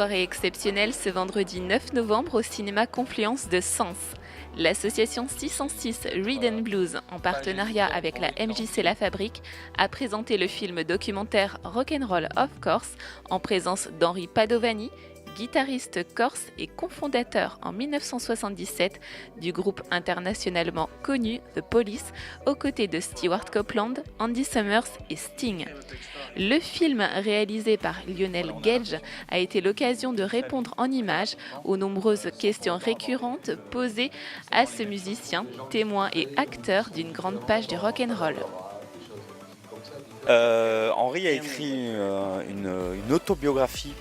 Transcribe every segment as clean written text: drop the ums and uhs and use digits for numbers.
soirée exceptionnelle ce vendredi 9 novembre au cinéma Confluence de Sens. L'association 606 Read and Blues, en partenariat avec la MJC La Fabrique, a présenté le film documentaire Rock'n'Roll of Corse en présence d'Henri Padovani, guitariste corse et cofondateur en 1977 du groupe internationalement connu The Police, aux côtés de Stewart Copeland, Andy Summers et Sting. Le film, réalisé par Lionel Gage, a été l'occasion de répondre en images aux nombreuses questions récurrentes posées à ce musicien, témoin et acteur d'une grande page du rock'n'roll. Henri a écrit une autobiographie,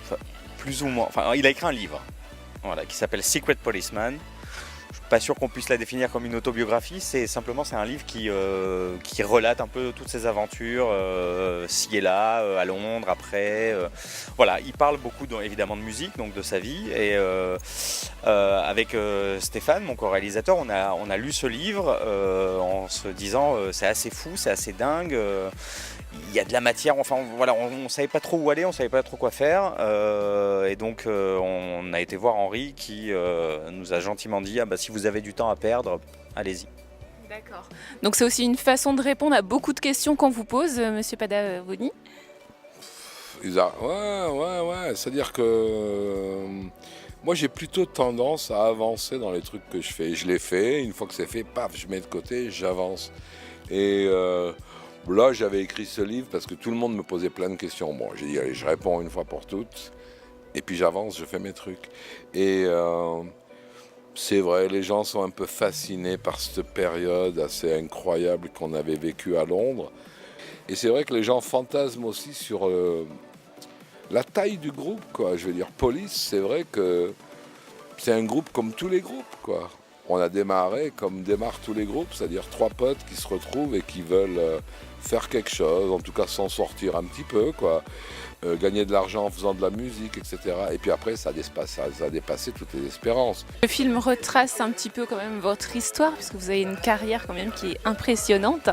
plus ou moins. Enfin, il a écrit un livre, voilà, qui s'appelle Secret Policeman. Je suis pas sûr qu'on puisse la définir comme une autobiographie. C'est un livre qui relate un peu toutes ses aventures, ci et là, à Londres, après. Voilà, il parle beaucoup évidemment de musique, donc de sa vie. Et avec Stéphane, mon co-réalisateur, on a lu ce livre en se disant c'est assez fou, c'est assez dingue. Il y a de la matière, enfin voilà, on savait pas trop où aller, on savait pas trop quoi faire, et donc on a été voir Henri qui nous a gentiment dit si vous avez du temps à perdre, allez-y. D'accord. Donc c'est aussi une façon de répondre à beaucoup de questions qu'on vous pose, Monsieur Padovani. Ouais, c'est-à-dire que moi j'ai plutôt tendance à avancer dans les trucs que je fais. Je l'ai fait, une fois que c'est fait, paf, je mets de côté, j'avance. Et là, j'avais écrit ce livre parce que tout le monde me posait plein de questions. Bon, j'ai dit, allez, je réponds une fois pour toutes. Et puis j'avance, je fais mes trucs. Et c'est vrai, les gens sont un peu fascinés par cette période assez incroyable qu'on avait vécue à Londres. Et c'est vrai que les gens fantasment aussi sur la taille du groupe, quoi. Je veux dire, Police, c'est vrai que c'est un groupe comme tous les groupes, quoi. On a démarré comme démarrent tous les groupes, c'est-à-dire 3 potes qui se retrouvent et qui veulent faire quelque chose, en tout cas s'en sortir un petit peu, quoi. Gagner de l'argent en faisant de la musique, etc. Et puis après, ça a dépassé toutes les espérances. Le film retrace un petit peu quand même votre histoire, puisque vous avez une carrière quand même qui est impressionnante.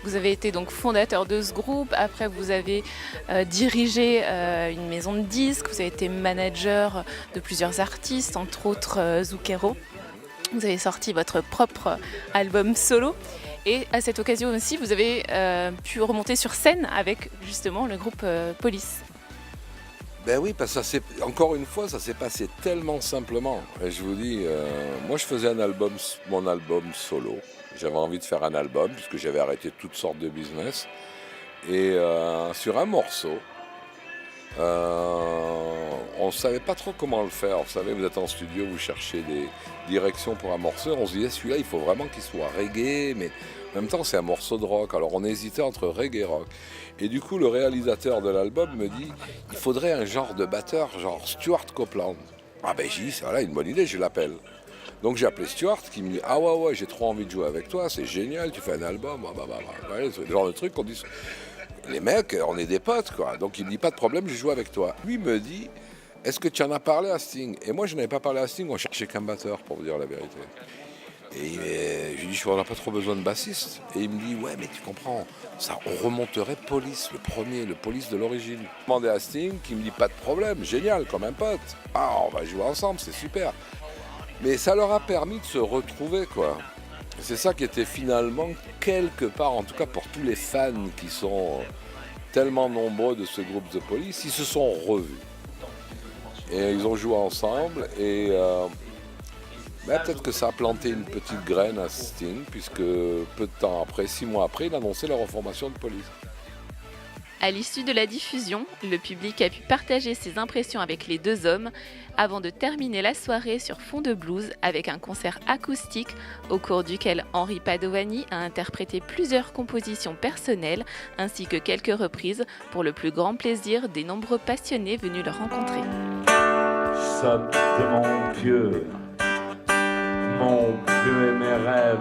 Vous avez été donc fondateur de ce groupe, après vous avez dirigé une maison de disques, vous avez été manager de plusieurs artistes, entre autres Zucchero. Vous avez sorti votre propre album solo. Et à cette occasion aussi, vous avez pu remonter sur scène avec justement le groupe Police. Ben oui, parce que encore une fois, ça s'est passé tellement simplement. Et je vous dis, moi je faisais mon album solo. J'avais envie de faire un album, puisque j'avais arrêté toutes sortes de business. Et sur un morceau, on ne savait pas trop comment le faire. Vous savez, vous êtes en studio, vous cherchez des directions pour un morceau. On se disait, celui-là, il faut vraiment qu'il soit reggae, mais en même temps, c'est un morceau de rock. Alors, on hésitait entre reggae et rock. Et du coup, le réalisateur de l'album me dit, il faudrait un genre de batteur, genre Stewart Copeland. Ah ben, j'ai dit, c'est voilà, une bonne idée, je l'appelle. Donc, j'ai appelé Stewart, qui me dit, ah ouais, j'ai trop envie de jouer avec toi, c'est génial, tu fais un album. Ouais, c'est le genre de truc qu'on dit... Les mecs, on est des potes, quoi. Donc il me dit, pas de problème, je joue avec toi. Lui me dit, est-ce que tu en as parlé à Sting? Et moi, je n'avais pas parlé à Sting, on cherchait qu'un batteur, pour vous dire la vérité. Et je lui dis, on n'a pas trop besoin de bassiste. Et il me dit, ouais, mais tu comprends, ça, on remonterait Police, le Police de l'origine. Je demandais à Sting, qui me dit, pas de problème, génial, comme un pote. Ah, on va jouer ensemble, c'est super. Mais ça leur a permis de se retrouver, quoi. C'est ça qui était finalement, quelque part, en tout cas pour tous les fans qui sont tellement nombreux de ce groupe The Police, ils se sont revus. Et ils ont joué ensemble et peut-être que ça a planté une petite graine à Sting, puisque peu de temps après, 6 mois après, il annonçait la reformation de Police. À l'issue de la diffusion, le public a pu partager ses impressions avec les deux hommes avant de terminer la soirée sur fond de blues avec un concert acoustique au cours duquel Henri Padovani a interprété plusieurs compositions personnelles ainsi que quelques reprises pour le plus grand plaisir des nombreux passionnés venus le rencontrer. Saute de mon pieu et mes rêves.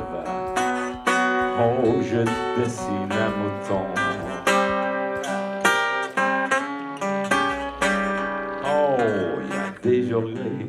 Oh, je dessine un mouton. Des journées